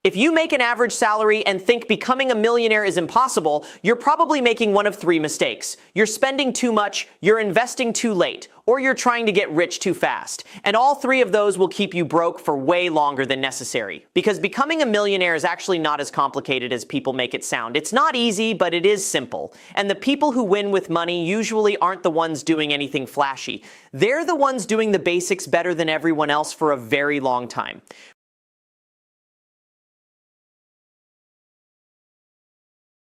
If you make an average salary and think becoming a millionaire is impossible, you're probably making one of three mistakes. You're spending too much, you're investing too late, or you're trying to get rich too fast. And all three of those will keep you broke for way longer than necessary. Because becoming a millionaire is actually not as complicated as people make it sound. It's not easy, but it is simple. And the people who win with money usually aren't the ones doing anything flashy. They're the ones doing the basics better than everyone else for a very long time.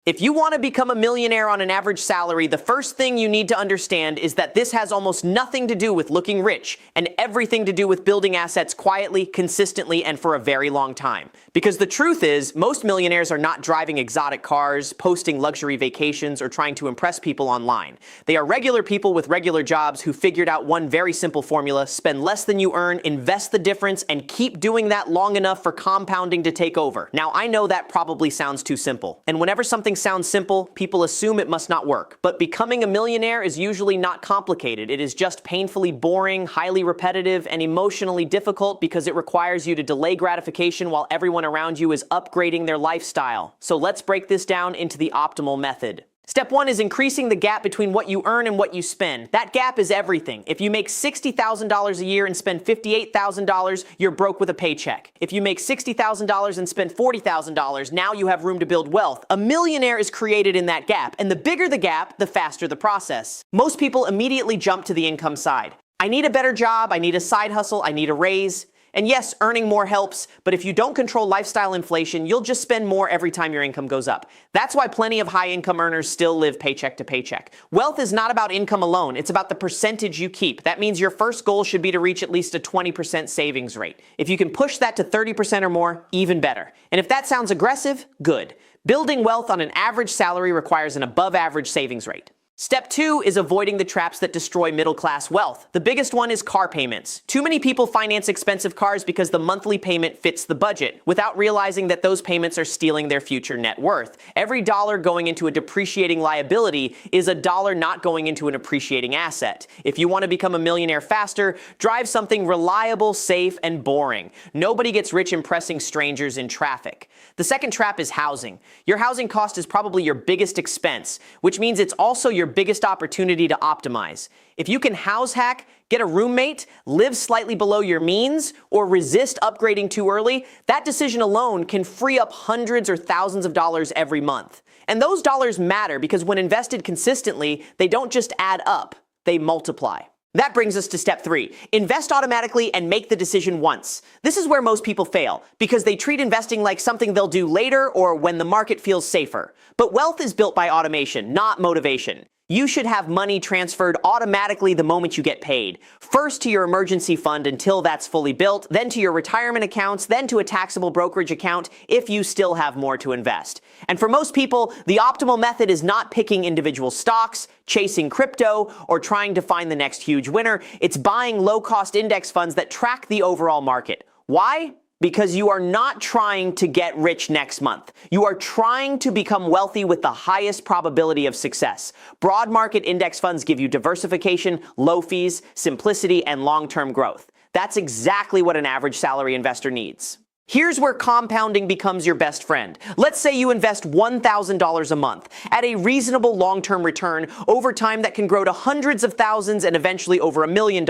If you want to become a millionaire on an average salary, the first thing you need to understand is that this has almost nothing to do with looking rich and everything to do with building assets quietly, consistently, and for a very long time. Because the truth is, most millionaires are not driving exotic cars, posting luxury vacations, or trying to impress people online. They are regular people with regular jobs who figured out one very simple formula: spend less than you earn, invest the difference, and keep doing that long enough for compounding to take over. Now, I know that probably sounds too simple. And whenever something sounds simple, people assume it must not work. But becoming a millionaire is usually not complicated. It is just painfully boring, highly repetitive, and emotionally difficult because it requires you to delay gratification while everyone around you is upgrading their lifestyle. So let's break this down into the optimal method. Step 1 is increasing the gap between what you earn and what you spend. That gap is everything. If you make $60,000 a year and spend $58,000, you're broke with a paycheck. If you make $60,000 and spend $40,000, now you have room to build wealth. A millionaire is created in that gap, and the bigger the gap, the faster the process. Most people immediately jump to the income side. I need a better job, I need a side hustle, I need a raise. And yes, earning more helps, but if you don't control lifestyle inflation, you'll just spend more every time your income goes up. That's why plenty of high-income earners still live paycheck to paycheck. Wealth is not about income alone, it's about the percentage you keep. That means your first goal should be to reach at least a 20% savings rate. If you can push that to 30% or more, even better. And if that sounds aggressive, good. Building wealth on an average salary requires an above-average savings rate. Step 2 is avoiding the traps that destroy middle-class wealth. The biggest one is car payments. Too many people finance expensive cars because the monthly payment fits the budget, without realizing that those payments are stealing their future net worth. Every dollar going into a depreciating liability is a dollar not going into an appreciating asset. If you want to become a millionaire faster, drive something reliable, safe, and boring. Nobody gets rich impressing strangers in traffic. The second trap is housing. Your housing cost is probably your biggest expense, which means it's also your biggest opportunity to optimize. If you can house hack, get a roommate, live slightly below your means, or resist upgrading too early, that decision alone can free up hundreds or thousands of dollars every month. And those dollars matter because when invested consistently, they don't just add up, they multiply. That brings us to step 3. Invest automatically and make the decision once. This is where most people fail, because they treat investing like something they'll do later or when the market feels safer. But wealth is built by automation, not motivation. You should have money transferred automatically the moment you get paid. First to your emergency fund until that's fully built, then to your retirement accounts, then to a taxable brokerage account if you still have more to invest. And for most people, the optimal method is not picking individual stocks, chasing crypto, or trying to find the next huge winner. It's buying low-cost index funds that track the overall market. Why? Because you are not trying to get rich next month. You are trying to become wealthy with the highest probability of success. Broad market index funds give you diversification, low fees, simplicity, and long-term growth. That's exactly what an average salary investor needs. Here's where compounding becomes your best friend. Let's say you invest $1,000 a month at a reasonable long-term return over time that can grow to hundreds of thousands and eventually over $1 million.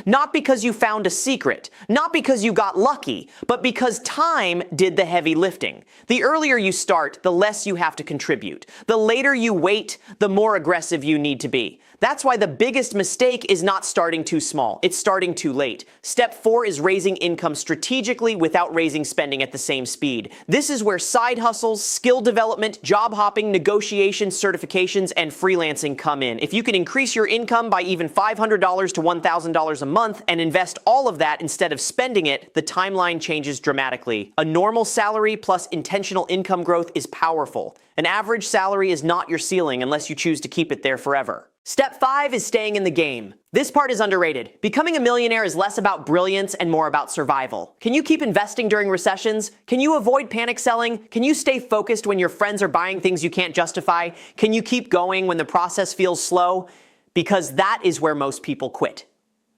Not because you found a secret, not because you got lucky, but because time did the heavy lifting. The earlier you start, the less you have to contribute. The later you wait, the more aggressive you need to be. That's why the biggest mistake is not starting too small. It's starting too late. Step 4 is raising income strategically without raising spending at the same speed. This is where side hustles, skill development, job hopping, negotiations, certifications, and freelancing come in. If you can increase your income by even $500 to $1,000 a month and invest all of that instead of spending it, the timeline changes dramatically. A normal salary plus intentional income growth is powerful. An average salary is not your ceiling unless you choose to keep it there forever. Step 5 is staying in the game. This part is underrated. Becoming a millionaire is less about brilliance and more about survival. Can you keep investing during recessions? Can you avoid panic selling? Can you stay focused when your friends are buying things you can't justify? Can you keep going when the process feels slow? Because that is where most people quit.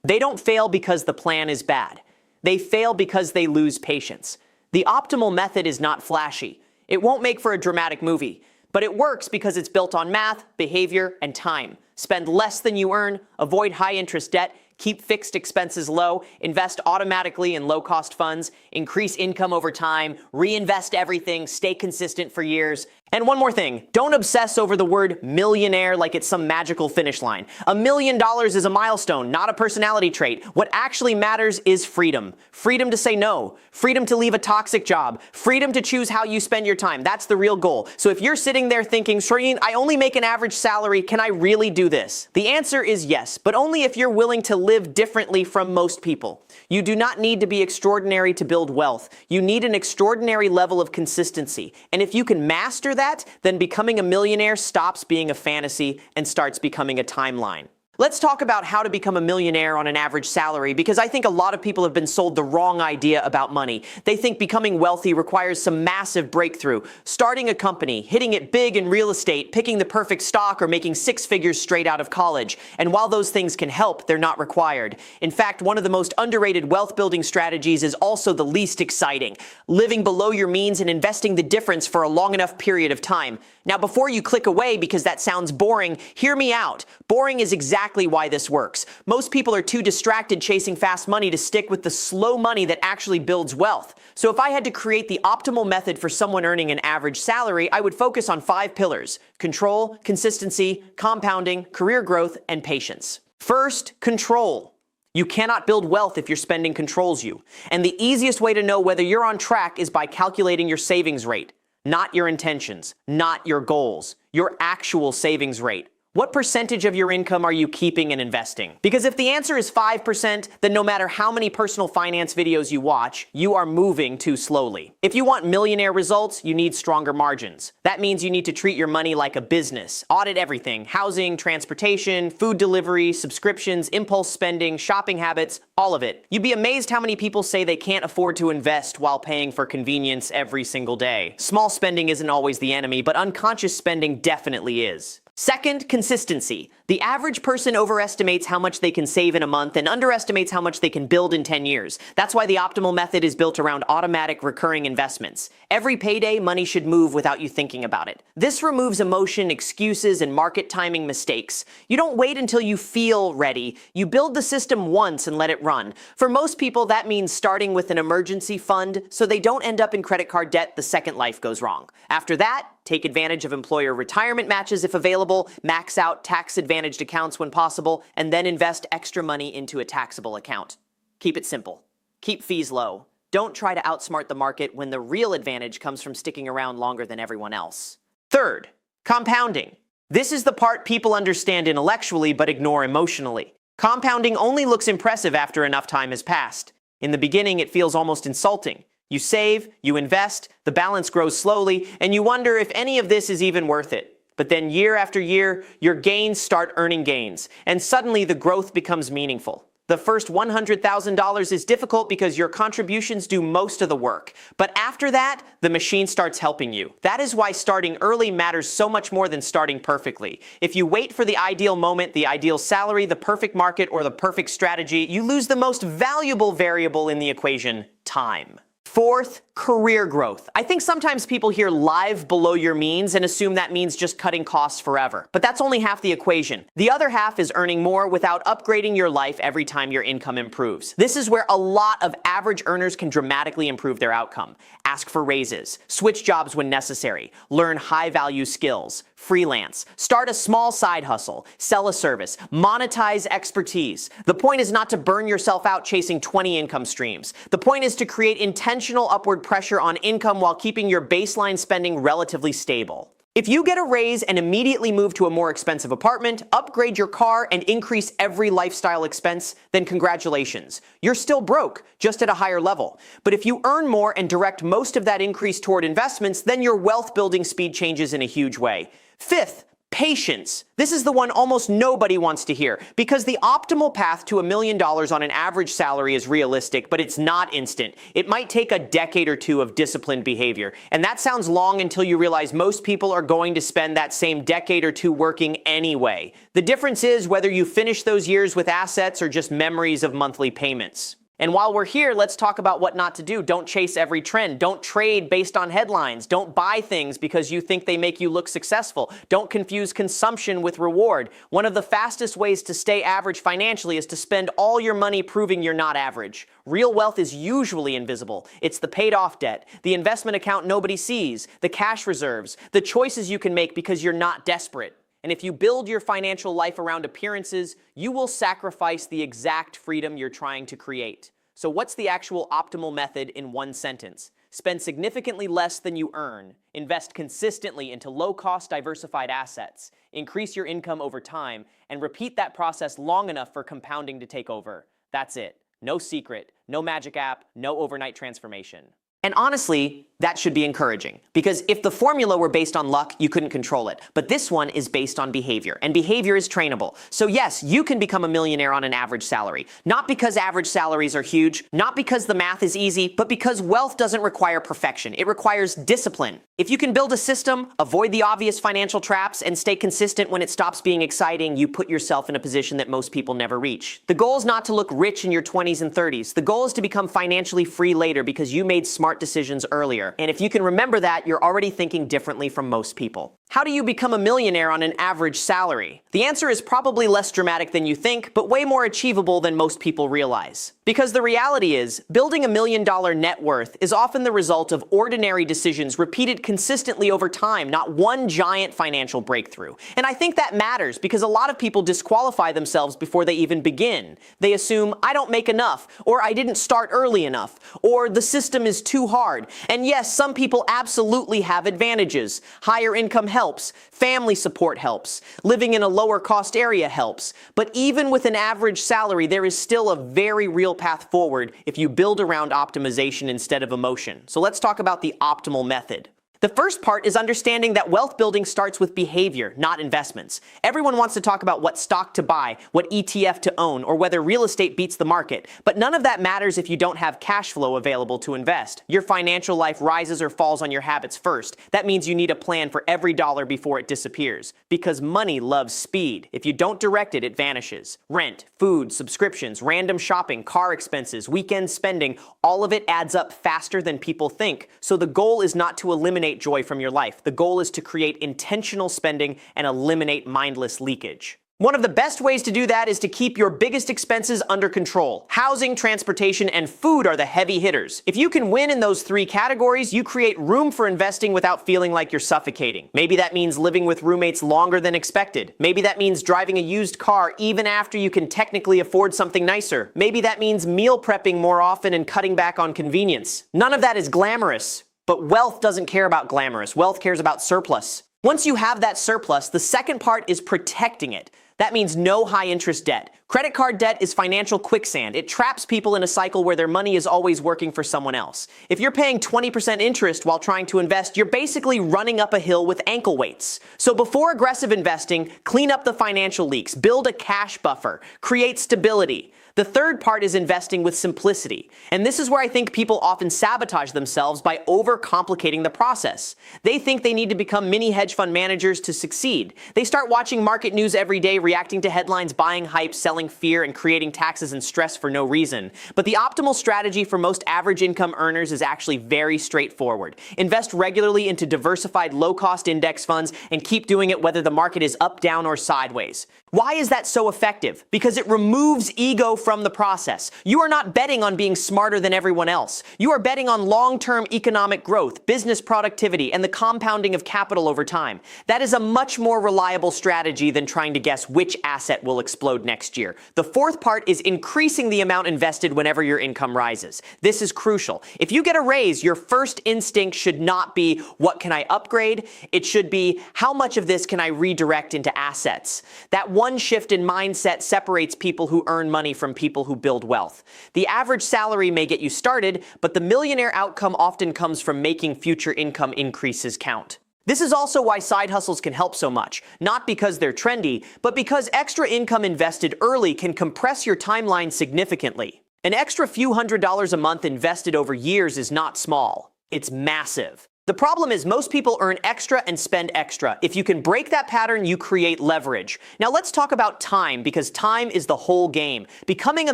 They don't fail because the plan is bad. They fail because they lose patience. The optimal method is not flashy. It won't make for a dramatic movie, but it works because it's built on math, behavior, and time. Spend less than you earn, avoid high-interest debt, keep fixed expenses low, invest automatically in low-cost funds, increase income over time, reinvest everything, stay consistent for years. And one more thing, don't obsess over the word millionaire like it's some magical finish line. $1 million is a milestone, not a personality trait. What actually matters is freedom. Freedom to say no. Freedom to leave a toxic job. Freedom to choose how you spend your time. That's the real goal. So if you're sitting there thinking, Shreen, I only make an average salary, can I really do this? The answer is yes, but only if you're willing to live differently from most people. You do not need to be extraordinary to build wealth. You need an extraordinary level of consistency. And if you can master that, then becoming a millionaire stops being a fantasy and starts becoming a timeline. Let's talk about how to become a millionaire on an average salary, because I think a lot of people have been sold the wrong idea about money. They think becoming wealthy requires some massive breakthrough, starting a company, hitting it big in real estate, picking the perfect stock, or making six figures straight out of college. And while those things can help, they're not required. In fact, one of the most underrated wealth building strategies is also the least exciting: living below your means and investing the difference for a long enough period of time. Now, before you click away because that sounds boring, hear me out. Boring is exactly why this works. Most people are too distracted chasing fast money to stick with the slow money that actually builds wealth. So if I had to create the optimal method for someone earning an average salary, I would focus on 5 pillars: control, consistency, compounding, career growth, and patience. First, control. You cannot build wealth if your spending controls you. And the easiest way to know whether you're on track is by calculating your savings rate. Not your intentions, not your goals, your actual savings rate. What percentage of your income are you keeping and investing? Because if the answer is 5%, then no matter how many personal finance videos you watch, you are moving too slowly. If you want millionaire results, you need stronger margins. That means you need to treat your money like a business. Audit everything: housing, transportation, food delivery, subscriptions, impulse spending, shopping habits, all of it. You'd be amazed how many people say they can't afford to invest while paying for convenience every single day. Small spending isn't always the enemy, but unconscious spending definitely is. Second, consistency. The average person overestimates how much they can save in a month and underestimates how much they can build in 10 years. That's why the optimal method is built around automatic recurring investments. Every payday, money should move without you thinking about it. This removes emotion, excuses, and market timing mistakes. You don't wait until you feel ready. You build the system once and let it run. For most people, that means starting with an emergency fund so they don't end up in credit card debt the second life goes wrong. After that, take advantage of employer retirement matches if available, max out tax-advantaged accounts when possible, and then invest extra money into a taxable account. Keep it simple. Keep fees low. Don't try to outsmart the market when the real advantage comes from sticking around longer than everyone else. Third, compounding. This is the part people understand intellectually but ignore emotionally. Compounding only looks impressive after enough time has passed. In the beginning, it feels almost insulting. You save, you invest, the balance grows slowly, and you wonder if any of this is even worth it. But then year after year, your gains start earning gains, and suddenly the growth becomes meaningful. The first $100,000 is difficult because your contributions do most of the work. But after that, the machine starts helping you. That is why starting early matters so much more than starting perfectly. If you wait for the ideal moment, the ideal salary, the perfect market, or the perfect strategy, you lose the most valuable variable in the equation: time. Fourth, career growth. I think sometimes people hear live below your means and assume that means just cutting costs forever. But that's only half the equation. The other half is earning more without upgrading your life every time your income improves. This is where a lot of average earners can dramatically improve their outcome. Ask for raises, switch jobs when necessary, learn high-value skills, freelance, start a small side hustle, sell a service, monetize expertise. The point is not to burn yourself out chasing 20 income streams. The point is to create intentional upward pressure on income while keeping your baseline spending relatively stable. If you get a raise and immediately move to a more expensive apartment, upgrade your car, and increase every lifestyle expense, then congratulations. You're still broke, just at a higher level. But if you earn more and direct most of that increase toward investments, then your wealth building speed changes in a huge way. Fifth, patience. This is the one almost nobody wants to hear, because the optimal path to $1 million on an average salary is realistic, but it's not instant. It might take a decade or two of disciplined behavior. And that sounds long until you realize most people are going to spend that same decade or two working anyway. The difference is whether you finish those years with assets or just memories of monthly payments. And while we're here, let's talk about what not to do. Don't chase every trend. Don't trade based on headlines. Don't buy things because you think they make you look successful. Don't confuse consumption with reward. One of the fastest ways to stay average financially is to spend all your money proving you're not average. Real wealth is usually invisible. It's the paid-off debt, the investment account nobody sees, the cash reserves, the choices you can make because you're not desperate. And if you build your financial life around appearances, you will sacrifice the exact freedom you're trying to create. So what's the actual optimal method in one sentence? Spend significantly less than you earn. Invest consistently into low-cost diversified assets. Increase your income over time, and repeat that process long enough for compounding to take over. That's it. No secret, no magic app, no overnight transformation. And honestly, that should be encouraging, because if the formula were based on luck, you couldn't control it. But this one is based on behavior, and behavior is trainable. So yes, you can become a millionaire on an average salary. Not because average salaries are huge, not because the math is easy, but because wealth doesn't require perfection. It requires discipline. If you can build a system, avoid the obvious financial traps, and stay consistent when it stops being exciting, you put yourself in a position that most people never reach. The goal is not to look rich in your 20s and 30s. The goal is to become financially free later because you made smart decisions earlier. And if you can remember that, you're already thinking differently from most people. How do you become a millionaire on an average salary? The answer is probably less dramatic than you think, but way more achievable than most people realize. Because the reality is, building $1 million net worth is often the result of ordinary decisions repeated consistently over time, not one giant financial breakthrough. And I think that matters because a lot of people disqualify themselves before they even begin. They assume, I don't make enough, or I didn't start early enough, or the system is too hard. And yes, some people absolutely have advantages. Higher income helps, family support helps, living in a lower cost area helps. But even with an average salary, there is still a very real path forward if you build around optimization instead of emotion. So let's talk about the optimal method. The first part is understanding that wealth building starts with behavior, not investments. Everyone wants to talk about what stock to buy, what ETF to own, or whether real estate beats the market. But none of that matters if you don't have cash flow available to invest. Your financial life rises or falls on your habits first. That means you need a plan for every dollar before it disappears. Because money loves speed. If you don't direct it, it vanishes. Rent, food, subscriptions, random shopping, car expenses, weekend spending, all of it adds up faster than people think. So the goal is not to eliminate joy from your life. The goal is to create intentional spending and eliminate mindless leakage. One of the best ways to do that is to keep your biggest expenses under control. Housing, transportation, and food are the heavy hitters. If you can win in those three categories, you create room for investing without feeling like you're suffocating. Maybe that means living with roommates longer than expected. Maybe that means driving a used car even after you can technically afford something nicer. Maybe that means meal prepping more often and cutting back on convenience. None of that is glamorous. But wealth doesn't care about glamorous. Wealth cares about surplus. Once you have that surplus, the second part is protecting it. That means no high-interest debt. Credit card debt is financial quicksand. It traps people in a cycle where their money is always working for someone else. If you're paying 20% interest while trying to invest, you're basically running up a hill with ankle weights. So before aggressive investing, clean up the financial leaks, build a cash buffer, create stability. The third part is investing with simplicity. And this is where I think people often sabotage themselves by overcomplicating the process. They think they need to become mini hedge fund managers to succeed. They start watching market news every day, reacting to headlines, buying hype, selling fear, and creating taxes and stress for no reason. But the optimal strategy for most average income earners is actually very straightforward. Invest regularly into diversified low-cost index funds and keep doing it whether the market is up, down, or sideways. Why is that so effective? Because it removes ego from the process. You are not betting on being smarter than everyone else. You are betting on long-term economic growth, business productivity, and the compounding of capital over time. That is a much more reliable strategy than trying to guess which asset will explode next year. The fourth part is increasing the amount invested whenever your income rises. This is crucial. If you get a raise, your first instinct should not be, what can I upgrade? It should be, how much of this can I redirect into assets? That one shift in mindset separates people who earn money from people who build wealth. The average salary may get you started, but the millionaire outcome often comes from making future income increases count. This is also why side hustles can help so much, not because they're trendy, but because extra income invested early can compress your timeline significantly. An extra few $100s a month invested over years is not small. It's massive. The problem is most people earn extra and spend extra. If you can break that pattern, you create leverage. Now let's talk about time, because time is the whole game. Becoming a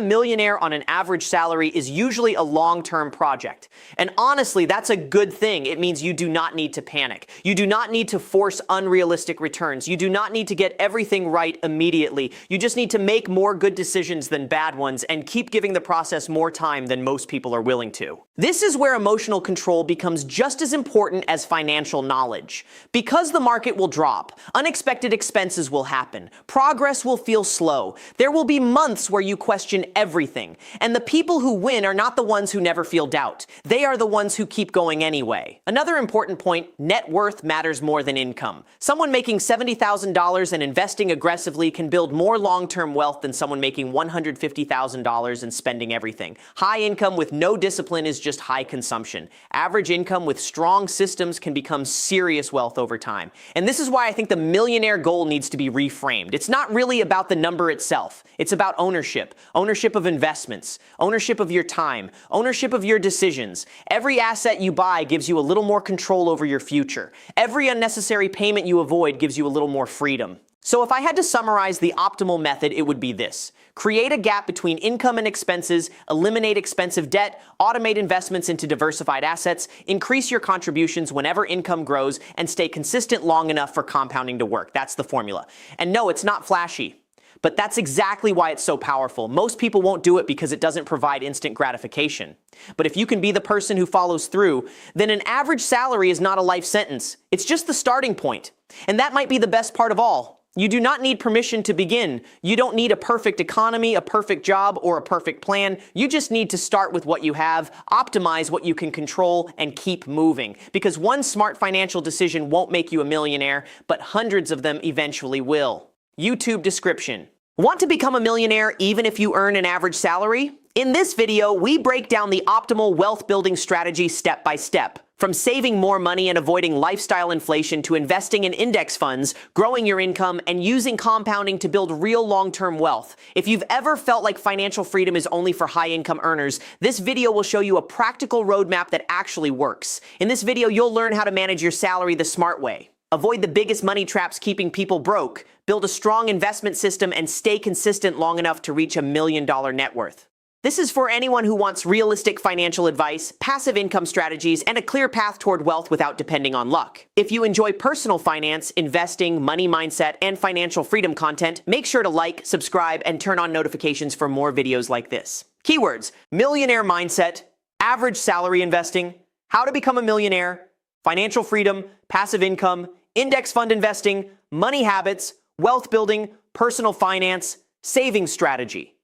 millionaire on an average salary is usually a long-term project. And honestly, that's a good thing. It means you do not need to panic. You do not need to force unrealistic returns. You do not need to get everything right immediately. You just need to make more good decisions than bad ones and keep giving the process more time than most people are willing to. This is where emotional control becomes just as important as financial knowledge. Because the market will drop, unexpected expenses will happen, progress will feel slow, there will be months where you question everything, and the people who win are not the ones who never feel doubt. They are the ones who keep going anyway. Another important point, net worth matters more than income. Someone making $70,000 and investing aggressively can build more long-term wealth than someone making $150,000 and spending everything. High income with no discipline is just high consumption. Average income with strong systems can become serious wealth over time. And this is why I think the millionaire goal needs to be reframed. It's not really about the number itself. It's about ownership. Ownership of investments. Ownership of your time. Ownership of your decisions. Every asset you buy gives you a little more control over your future. Every unnecessary payment you avoid gives you a little more freedom. So if I had to summarize the optimal method, it would be this. Create a gap between income and expenses, eliminate expensive debt, automate investments into diversified assets, increase your contributions whenever income grows, and stay consistent long enough for compounding to work. That's the formula. And no, it's not flashy. But that's exactly why it's so powerful. Most people won't do it because it doesn't provide instant gratification. But if you can be the person who follows through, then an average salary is not a life sentence. It's just the starting point. And that might be the best part of all. You do not need permission to begin. You don't need a perfect economy, a perfect job, or a perfect plan. You just need to start with what you have, optimize what you can control, and keep moving. Because one smart financial decision won't make you a millionaire, but hundreds of them eventually will. YouTube description. Want to become a millionaire even if you earn an average salary? In this video, we break down the optimal wealth building strategy step by step. From saving more money and avoiding lifestyle inflation to investing in index funds, growing your income, and using compounding to build real long-term wealth. If you've ever felt like financial freedom is only for high-income earners, this video will show you a practical roadmap that actually works. In this video, you'll learn how to manage your salary the smart way. Avoid the biggest money traps keeping people broke, build a strong investment system, and stay consistent long enough to reach $1 million net worth. This is for anyone who wants realistic financial advice, passive income strategies, and a clear path toward wealth without depending on luck. If you enjoy personal finance, investing, money mindset, and financial freedom content, make sure to like, subscribe, and turn on notifications for more videos like this. Keywords: Millionaire Mindset, Average Salary Investing, How to Become a Millionaire, Financial Freedom, Passive Income, Index Fund Investing, Money Habits, Wealth Building, Personal Finance, Savings Strategy.